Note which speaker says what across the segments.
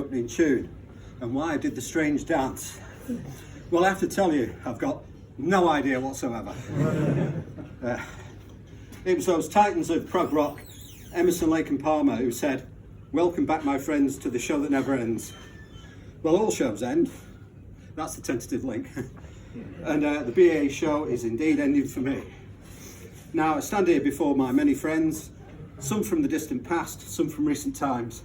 Speaker 1: Opening tune and why I did the strange dance. Well, I have to tell you, I've got no idea whatsoever. It was those titans of prog rock, Emerson, Lake and Palmer, who said, "Welcome back, my friends, to the show that never ends." Well, all shows end. That's the tentative link. And the BAES show is indeed ending for me. Now, I stand here before my many friends, some from the distant past, some from recent times.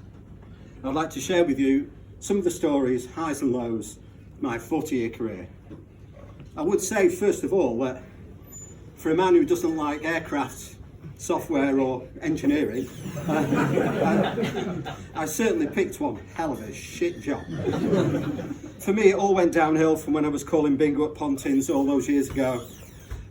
Speaker 1: I'd like to share with you some of the stories, highs and lows, of my 40-year career. I would say, first of all, that for a man who doesn't like aircraft, software or engineering, I certainly picked one hell of a shit job. For me, it all went downhill from when I was calling bingo at Pontins all those years ago.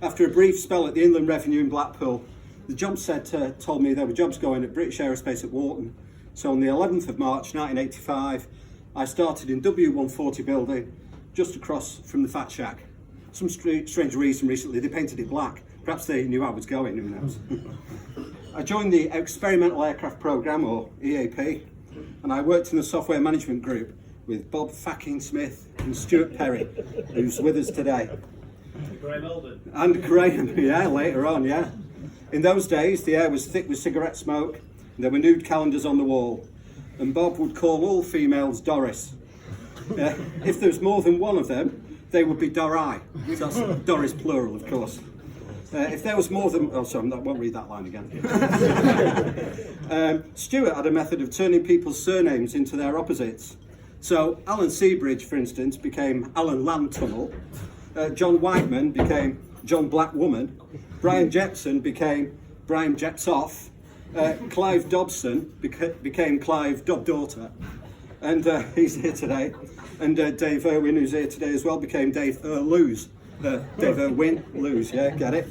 Speaker 1: After a brief spell at the Inland Revenue in Blackpool, the job centre told me there were jobs going at British Aerospace at Wharton. So on the 11th of March 1985, I started in W140 building, just across from the Fat Shack. Some strange reason recently they painted it black. Perhaps they knew I was going, who knows. I joined the Experimental Aircraft Programme, or EAP, and I worked in the software management group with Bob fucking Smith and Stuart Perry, who's with us today. And Graham, yeah, later on, yeah. In those days, the air was thick with cigarette smoke, and there were nude calendars on the wall, and Bob would call all females Doris. If there was more than one of them, they would be Dori. So that's Doris plural, of course. If there was more than... Oh, sorry, I won't read that line again. Stuart had a method of turning people's surnames into their opposites. So Alan Seabridge, for instance, became Alan Landtunnel. John Whiteman became John Black Woman. Brian Jepson became Brian Jeps Off. Clive Dobson became Clive Dob Daughter. And he's here today. And Dave Irwin, who's here today as well, became Dave Lose. Dave Irwin, Lose, yeah, get it?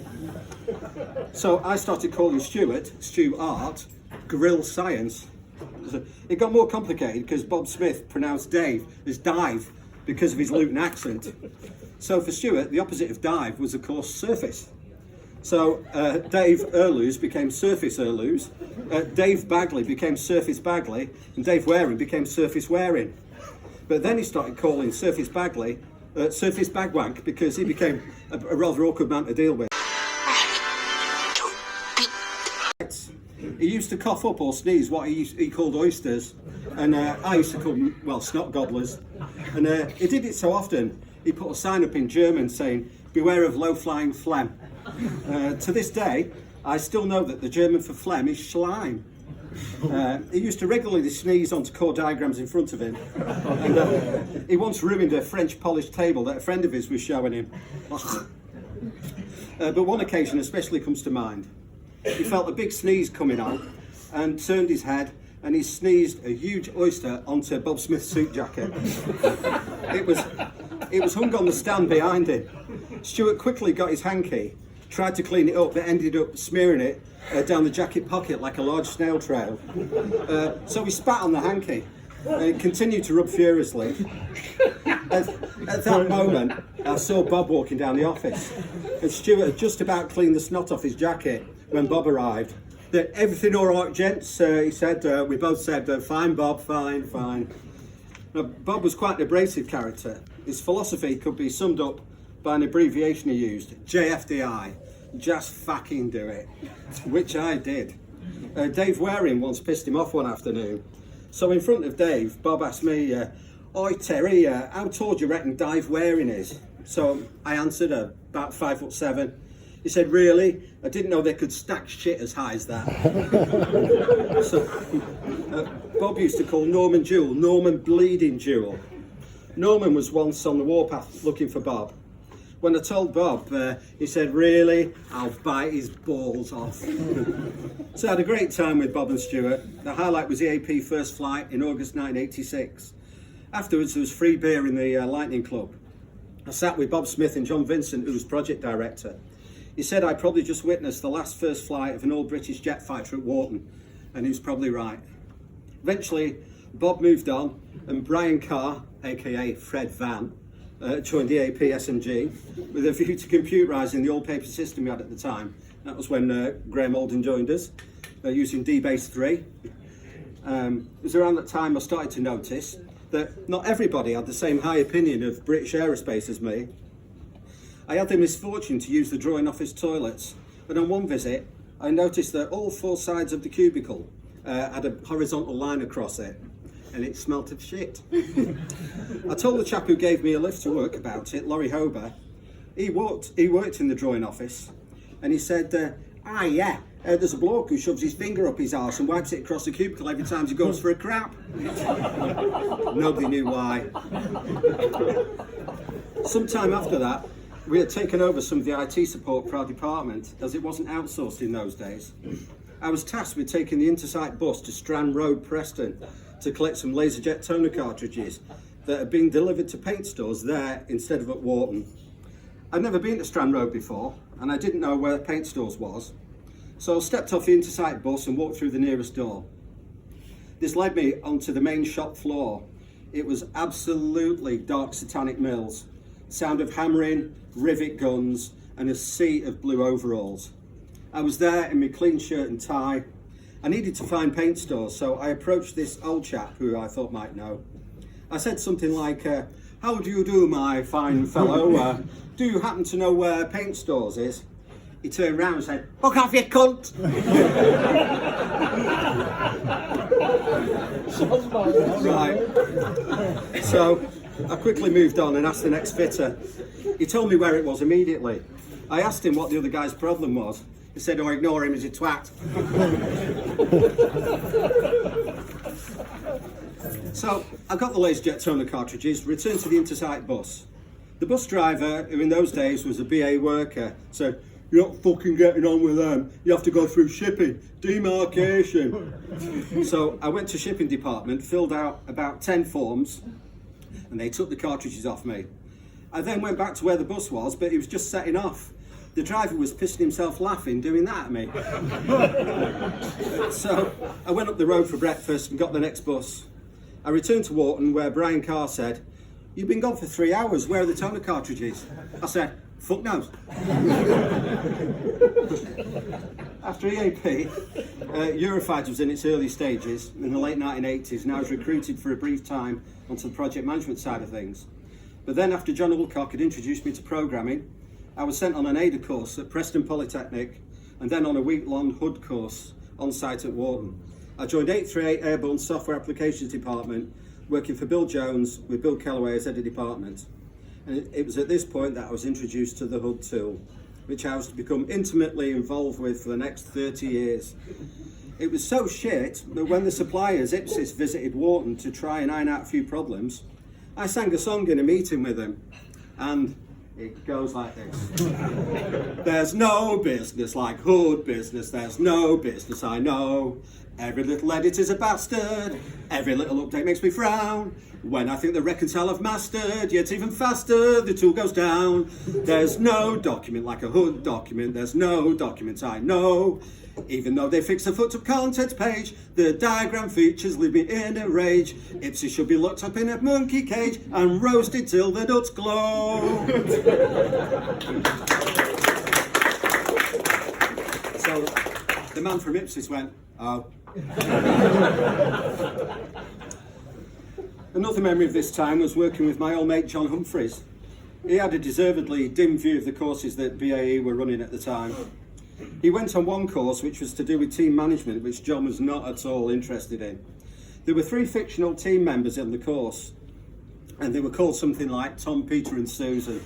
Speaker 1: So I started calling Stuart, Stu Art, Grill Science. It got more complicated because Bob Smith pronounced Dave as Dive because of his Luton accent. So for Stuart, the opposite of dive was, of course, surface. So Dave Erluse became Surface Erluse, Dave Bagley became Surface Bagley, and Dave Waring became Surface Waring. But then he started calling Surface Bagley Surface Bagwank because he became a rather awkward man to deal with. He used to cough up or sneeze what he called oysters, and I used to call them, well, snot gobblers. And he did it so often, he put a sign up in German saying, "Beware of low-flying phlegm." To this day, I still know that the German for phlegm is Schleim. He used to regularly sneeze onto core diagrams in front of him. And he once ruined a French polished table that a friend of his was showing him. But one occasion especially comes to mind. He felt a big sneeze coming on and turned his head, and he sneezed a huge oyster onto Bob Smith's suit jacket. It was hung on the stand behind him. Stuart quickly got his hanky, tried to clean it up, but ended up smearing it down the jacket pocket like a large snail trail. So he spat on the hanky and it continued to rub furiously. At that moment, I saw Bob walking down the office, and Stuart had just about cleaned the snot off his jacket when Bob arrived. Everything all right, gents? He said. We both said, fine, Bob, fine. Now, Bob was quite an abrasive character. His philosophy could be summed up by an abbreviation he used, JFDI, just fucking do it, which I did. Dave Waring once pissed him off one afternoon. So in front of Dave, Bob asked me, "Oi Terry, how tall do you reckon Dave Waring is?" So I answered, about 5'7". He said, "Really? I didn't know they could stack shit as high as that." So Bob used to call Norman Jewell, Norman Bleeding Jewell. Norman was once on the warpath looking for Bob. When I told Bob, he said, "Really? I'll bite his balls off." So I had a great time with Bob and Stuart. The highlight was EAP first flight in August 1986. Afterwards, there was free beer in the Lightning Club. I sat with Bob Smith and John Vincent, who was project director. He said I probably just witnessed the last first flight of an all-British jet fighter at Wharton, and he was probably right. Eventually, Bob moved on, and Brian Carr, aka Fred Van, joined EAP SMG with a view to computerising the old paper system we had at the time. That was when Graham Alden joined us, using DBase 3. It was around that time I started to notice that not everybody had the same high opinion of British aerospace as me. I had the misfortune to use the drawing office toilets, and on one visit I noticed that all four sides of the cubicle had a horizontal line across it, and it smelt of shit. I told the chap who gave me a lift to work about it, Laurie Hober. He worked in the drawing office, and he said, there's a bloke who shoves his finger up his arse and wipes it across the cubicle every time he goes for a crap. Nobody knew why. Sometime after that, we had taken over some of the IT support for our department, as it wasn't outsourced in those days. I was tasked with taking the Intersite bus to Strand Road, Preston, to collect some LaserJet toner cartridges that had been delivered to paint stores there instead of at Wharton. I'd never been to Strand Road before, and I didn't know where paint stores was. So I stepped off the Intersite bus and walked through the nearest door. This led me onto the main shop floor. It was absolutely dark satanic mills. Sound of hammering, rivet guns, and a sea of blue overalls. I was there in my clean shirt and tie. I needed to find paint stores, so I approached this old chap who I thought might know. I said something like, "How do you do, my fine fellow? Do you happen to know where paint stores is?" He turned round and said, "Fuck off, you cunt!" Right. So I quickly moved on and asked the next fitter. He told me where it was immediately. I asked him what the other guy's problem was. He said, "Oh, ignore him, he's a twat." So I got the LaserJet toner cartridges, returned to the Intersite bus. The bus driver, who in those days was a BA worker, said, "You're not fucking getting on with them. You have to go through shipping, demarcation." So I went to shipping department, filled out about 10 forms, and they took the cartridges off me. I then went back to where the bus was, but he was just setting off. The driver was pissing himself laughing, doing that at me. So I went up the road for breakfast and got the next bus. I returned to Wharton, where Brian Carr said, "You've been gone for 3 hours, where are the toner cartridges?" I said, "Fuck knows." After EAP, Eurofighter was in its early stages in the late 1980s, and I was recruited for a brief time onto the project management side of things. But then after John Alcock had introduced me to programming, I was sent on an ADA course at Preston Polytechnic, and then on a week-long HUD course on site at Wharton. I joined 838 Airborne Software Applications Department, working for Bill Jones with Bill Kellaway as head of department. And it was at this point that I was introduced to the HUD tool, which I was to become intimately involved with for the next 30 years. It was so shit that when the suppliers, Ipsys, visited Wharton to try and iron out a few problems, I sang a song in a meeting with them, and it goes like this. "There's no business like HUD business, there's no business I know. Every little editor's a bastard, every little update makes me frown. When I think the records I've mastered, yet even faster, the tool goes down. There's no document like a hood document, there's no document I know. Even though they fix the foot-up contents page, the diagram features leave me in a rage. Ipsy should be locked up in a monkey cage and roasted till the nuts glow. So the man from Ipswich went, oh. Another memory of this time was working with my old mate John Humphreys. He had a deservedly dim view of the courses that BAE were running at the time. He went on one course which was to do with team management, which John was not at all interested in. There were 3 fictional team members in the course, and they were called something like Tom, Peter and Susan.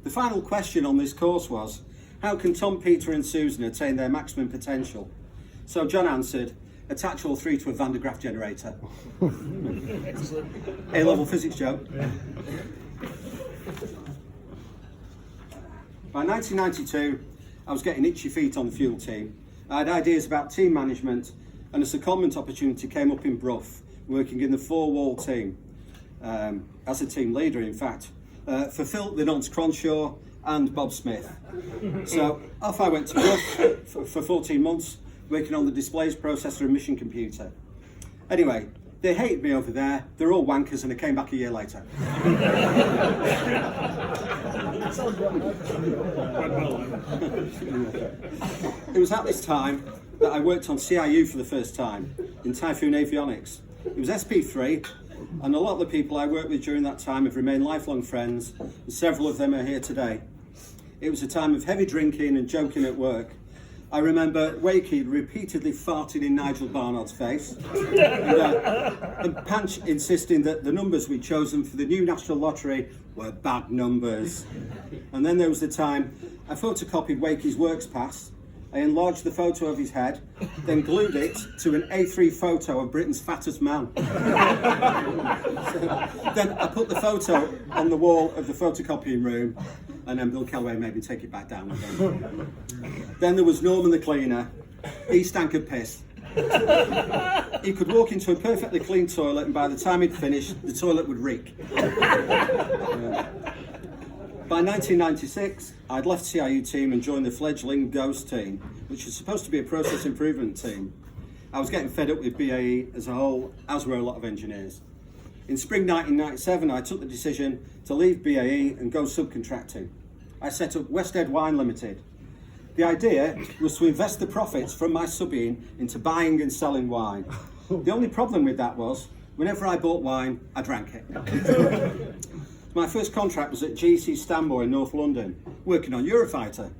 Speaker 1: The final question on this course was, how can Tom, Peter and Susan attain their maximum potential? So John answered, attach all 3 to a Van de Graaff generator. A-level physics joke. By 1992, I was getting itchy feet on the fuel team. I had ideas about team management, and a secondment opportunity came up in Brough, working in the 4-wall team, as a team leader, in fact, for Phil the Nonce Cronshaw and Bob Smith. So off I went to Brough for 14 months, working on the displays processor and mission computer. Anyway, they hated me over there, they're all wankers, and I came back a year later. It was at this time that I worked on CIU for the first time, in Typhoon Avionics. It was SP3, and a lot of the people I worked with during that time have remained lifelong friends, and several of them are here today. It was a time of heavy drinking and joking at work. I remember Wakey repeatedly farting in Nigel Barnard's face, and Panch insisting that the numbers we'd chosen for the new National Lottery were bad numbers. And then there was the time I photocopied Wakey's works pass, I enlarged the photo of his head, then glued it to an A3 photo of Britain's fattest man. Then I put the photo on the wall of the photocopying room, and then Bill Kellaway made me take it back down again. Then there was Norman the cleaner. He stank of piss. He could walk into a perfectly clean toilet, and by the time he'd finished, the toilet would reek. By 1996, I'd left CIU team and joined the fledgling Ghost team, which was supposed to be a process improvement team. I was getting fed up with BAE as a whole, as were a lot of engineers. In spring 1997, I took the decision to leave BAE and go subcontracting. I set up Westhead Wine Limited. The idea was to invest the profits from my subbing into buying and selling wine. The only problem with that was, whenever I bought wine, I drank it. My first contract was at GC Stanmore in North London, working on Eurofighter.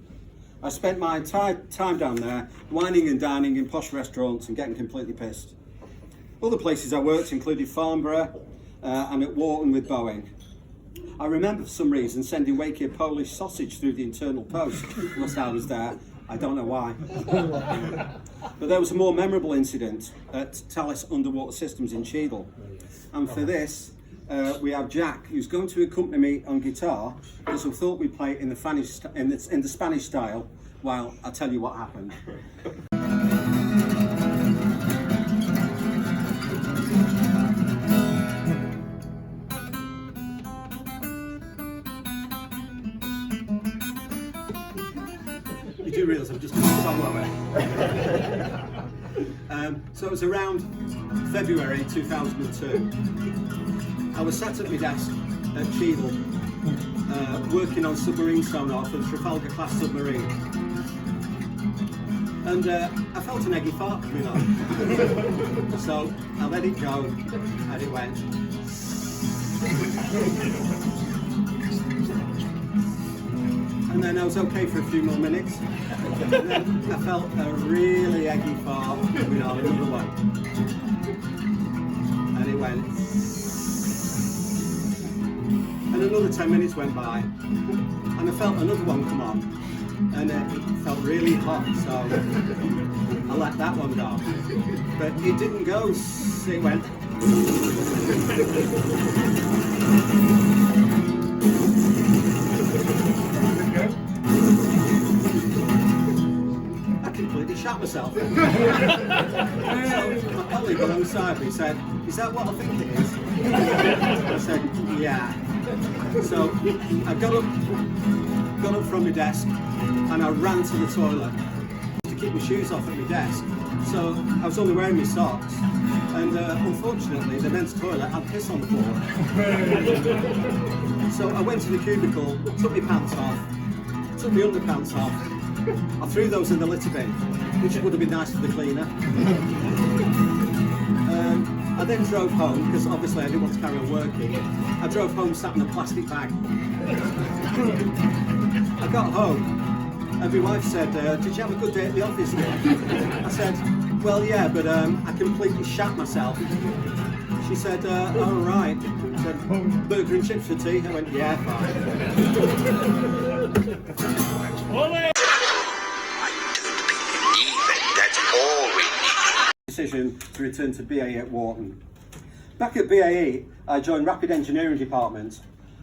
Speaker 1: I spent my entire time down there, wining and dining in posh restaurants and getting completely pissed. Other places I worked included Farnborough and at Wharton with Boeing. I remember for some reason sending Wakey a Polish sausage through the internal post whilst I was there. I don't know why. But there was a more memorable incident at Thales Underwater Systems in Cheadle. And for this, we have Jack, who's going to accompany me on guitar, because we thought we'd play it in the Spanish style, while I tell you what happened. You do realise I'm just doing a solo, so it was around February 2002. I was sat at my desk at Cheadle, working on submarine sonar for the Trafalgar class submarine. And I felt an eggy fart coming on. So I let it go, and it went. And then I was okay for a few more minutes. And then I felt a really eggy fart coming on, another one. And it went. And another 10 minutes went by, and I felt another one come on, and it felt really hot, so I let that one go. But it didn't go, it went. I completely shot myself. So my colleague alongside me said, "Is that what I think it is?" I said, yeah. So I got up from my desk and I ran to the toilet to keep my shoes off at my desk. So I was only wearing my socks, and unfortunately the men's toilet had piss on the floor. So I went to the cubicle, took my pants off, took my underpants off. I threw those in the litter bin, which would have been nice for the cleaner. I then drove home, because obviously I didn't want to carry on working. I drove home sat in a plastic bag. I got home and my wife said, did you have a good day at the office today? I said, well yeah, but I completely shat myself. She said, oh right. I said, burger and chips for tea? I went, yeah, fine. Decision to return to BAE at Wharton. Back at BAE, I joined Rapid Engineering Department.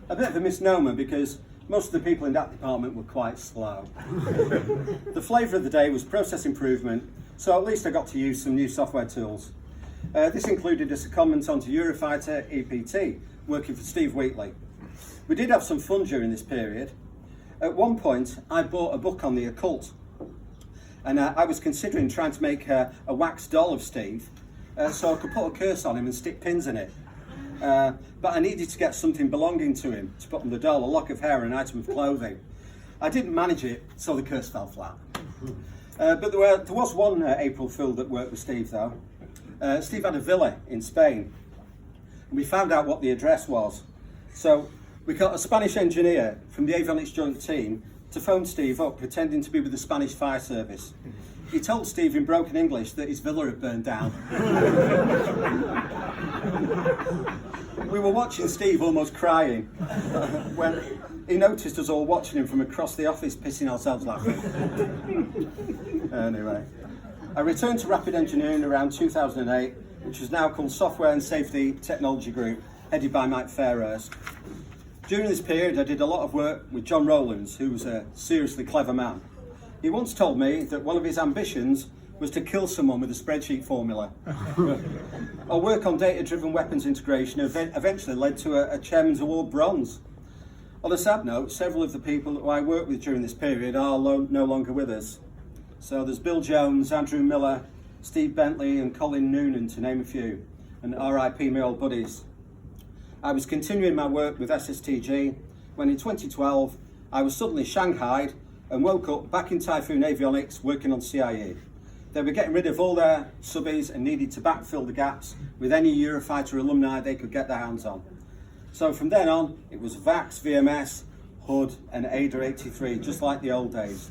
Speaker 1: A bit of a misnomer because most of the people in that department were quite slow. The flavour of the day was process improvement, so at least I got to use some new software tools. This included a secondment onto Eurofighter EPT, working for Steve Wheatley. We did have some fun during this period. At one point, I bought a book on the occult, and I was considering trying to make a wax doll of Steve, so I could put a curse on him and stick pins in it. But I needed to get something belonging to him to put on the doll, a lock of hair and an item of clothing. I didn't manage it, so the curse fell flat. But there was one April Fool that worked with Steve though. Steve had a villa in Spain. We found out what the address was. So we got a Spanish engineer from the avionics joint team to phone Steve up pretending to be with the Spanish fire service. He told Steve in broken English that his villa had burned down. We were watching Steve almost crying when he noticed us all watching him from across the office, pissing ourselves laughing. Anyway, I returned to Rapid Engineering around 2008, which is now called Software and Safety Technology Group, headed by Mike Fairhurst. During this period, I did a lot of work with John Rowlands, who was a seriously clever man. He once told me that one of his ambitions was to kill someone with a spreadsheet formula. Our work on data-driven weapons integration eventually led to a Chairman's Award bronze. On a sad note, several of the people who I worked with during this period are no longer with us. So there's Bill Jones, Andrew Miller, Steve Bentley and Colin Noonan, to name a few, and RIP my old buddies. I was continuing my work with SSTG when in 2012 I was suddenly shanghaied and woke up back in Typhoon Avionics working on CIE. They were getting rid of all their subbies and needed to backfill the gaps with any Eurofighter alumni they could get their hands on. So from then on, it was VAX, VMS, HUD and ADA 83, just like the old days.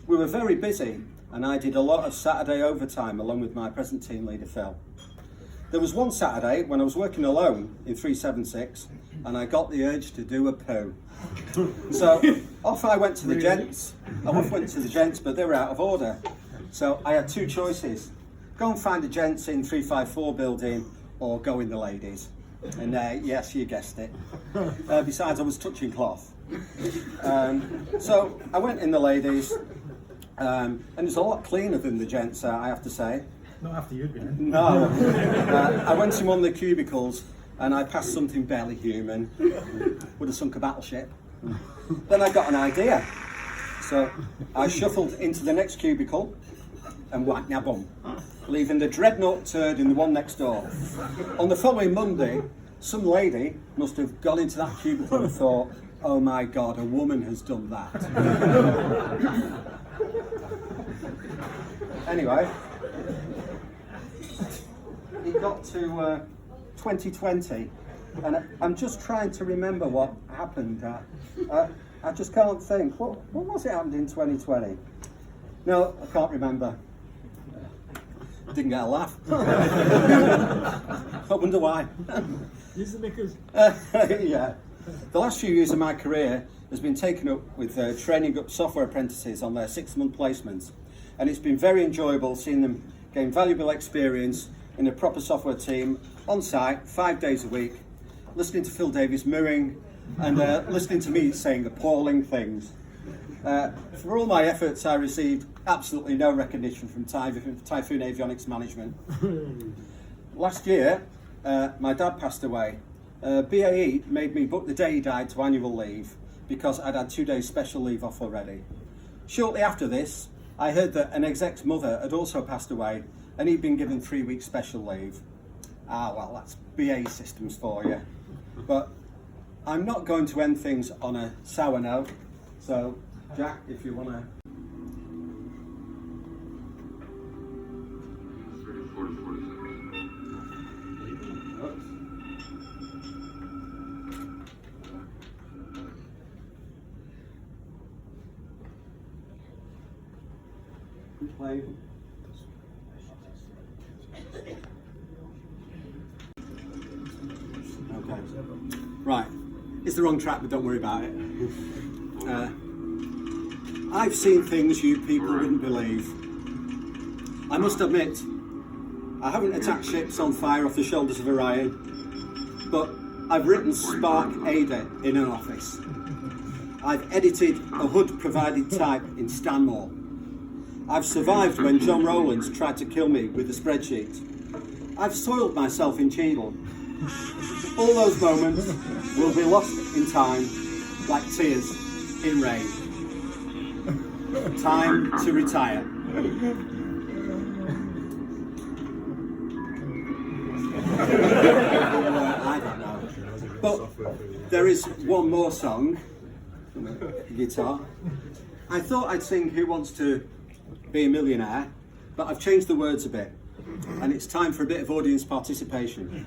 Speaker 1: We were very busy and I did a lot of Saturday overtime along with my present team leader, Phil. There was one Saturday when I was working alone in 376 and I got the urge to do a poo. So off I went to the gents. But they were out of order. So I had two choices. Go and find the gents in 354 building or go in the ladies. And yes, you guessed it. Besides, I was touching cloth. So I went in the ladies and it's a lot cleaner than the gents, I have to say.
Speaker 2: Not after you'd been.
Speaker 1: No. I went to one of the cubicles and I passed something barely human. Would have sunk a battleship. Then I got an idea. So I shuffled into the next cubicle and whack na bum, leaving the dreadnought turd in the one next door. On the following Monday, some lady must have gone into that cubicle and thought, oh my God, a woman has done that. Anyway, it got to 2020 and I'm just trying to remember what happened. I just can't think. What was it happened in 2020? No, I can't remember. Didn't get a laugh. I wonder why.
Speaker 2: Use the knickers.
Speaker 1: Yeah. The last few years of my career has been taken up with training up software apprentices on their 6-month placements. And it's been very enjoyable seeing them gain valuable experience in a proper software team on site 5 days a week, listening to Phil Davies mirroring and listening to me saying appalling things. For all my efforts, I received absolutely no recognition from Typhoon Avionics management. Last year, my dad passed away. BAE made me book the day he died to annual leave because I'd had 2 days special leave off already. Shortly after this, I heard that an exec's mother had also passed away and he'd been given 3 weeks special leave. Ah, well, that's BAE systems for you. But I'm not going to end things on a sour note, so Jack, if you want to... Play. Okay. Right. It's the wrong track, but don't worry about it. I've seen things you people wouldn't believe. I must admit, I haven't attacked ships on fire off the shoulders of Orion, but I've written Spark Ada in an office. I've edited a HUD-provided type in Stanmore. I've survived when John Rowlands tried to kill me with a spreadsheet. I've soiled myself in Cheadle. All those moments will be lost in time, like tears in rain. Time to retire. I don't know. But there is one more song, guitar. I thought I'd sing Who Wants to Be a Millionaire, but I've changed the words a bit, and it's time for a bit of audience participation.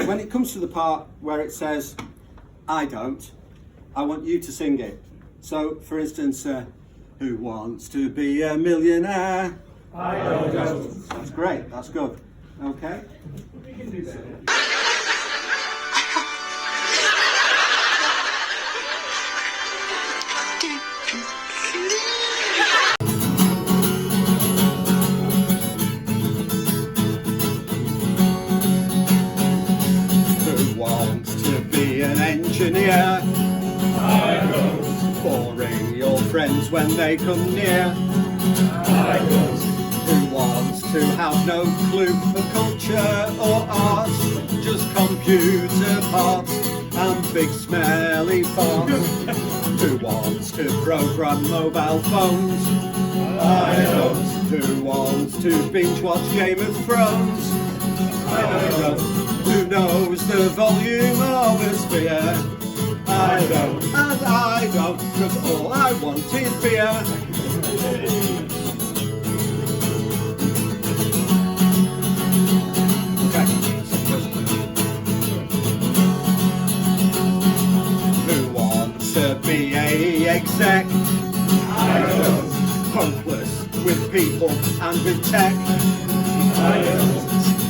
Speaker 1: When it comes to the part where it says, I don't, I want you to sing it. So, for instance, who wants to be a millionaire?
Speaker 2: I don't.
Speaker 1: That's great, that's good. Okay?
Speaker 2: We can do that.
Speaker 1: Engineer,
Speaker 2: I don't.
Speaker 1: boring your friends when they come near.
Speaker 2: I don't.
Speaker 1: Who wants to have no clue for culture or art? Just computer parts and big smelly farts. Who wants to program mobile phones?
Speaker 2: I don't.
Speaker 1: Who wants to binge watch Game of Thrones?
Speaker 2: I don't.
Speaker 1: Who knows the volume of a sphere?
Speaker 2: I don't.
Speaker 1: And I don't, cause all I want is beer. Okay. Who wants to be a exec?
Speaker 2: I don't.
Speaker 1: Hopeless with people and with tech.
Speaker 2: I don't.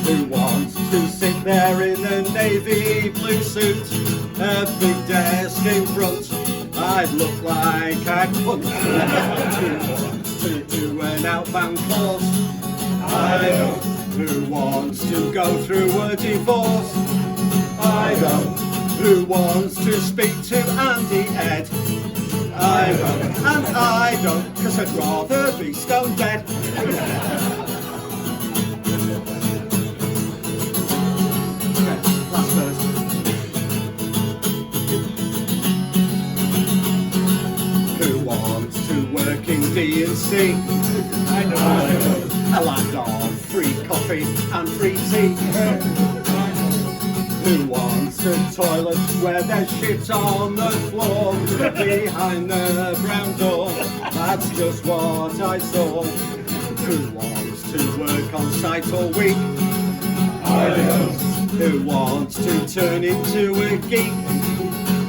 Speaker 1: Who wants to sit there in a navy blue suit, a big desk in front? I'd look like I couldn't. Who wants to do an outbound course?
Speaker 2: I don't.
Speaker 1: Who wants to go through a divorce?
Speaker 2: I don't.
Speaker 1: Who wants to speak to Andy Ed? I don't, and I don't, cause I'd rather be stone dead. Last verse. Who wants to work in D&C?
Speaker 2: I don't.
Speaker 1: A land of free coffee and free tea. Who wants a toilet where there's shit on the floor behind the brown door? That's just what I saw. Who wants to work on site all week?
Speaker 2: I don't.
Speaker 1: Who wants to turn into a geek?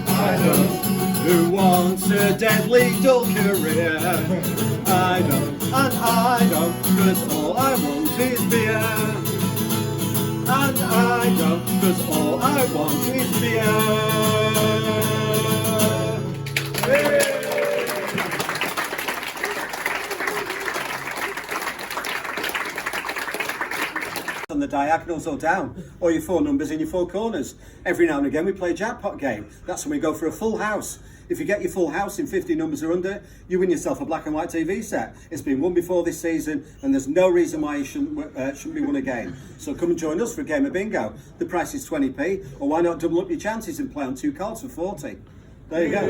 Speaker 2: I don't.
Speaker 1: Who wants a deadly dull career? I don't, and I don't, cause all I want is beer. And I don't, cause all I want is beer. On the diagonals or down, or your 4 numbers in your 4 corners. Every now and again we play a jackpot game. That's when we go for a full house. If you get your full house in 50 numbers or under, you win yourself a black and white TV set. It's been won before this season, and there's no reason why it shouldn't be won again. So come and join us for a game of bingo. The price is 20p, or why not double up your chances and play on 2 cards for 40? There you go.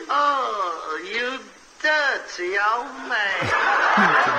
Speaker 3: Oh, you dirty old man.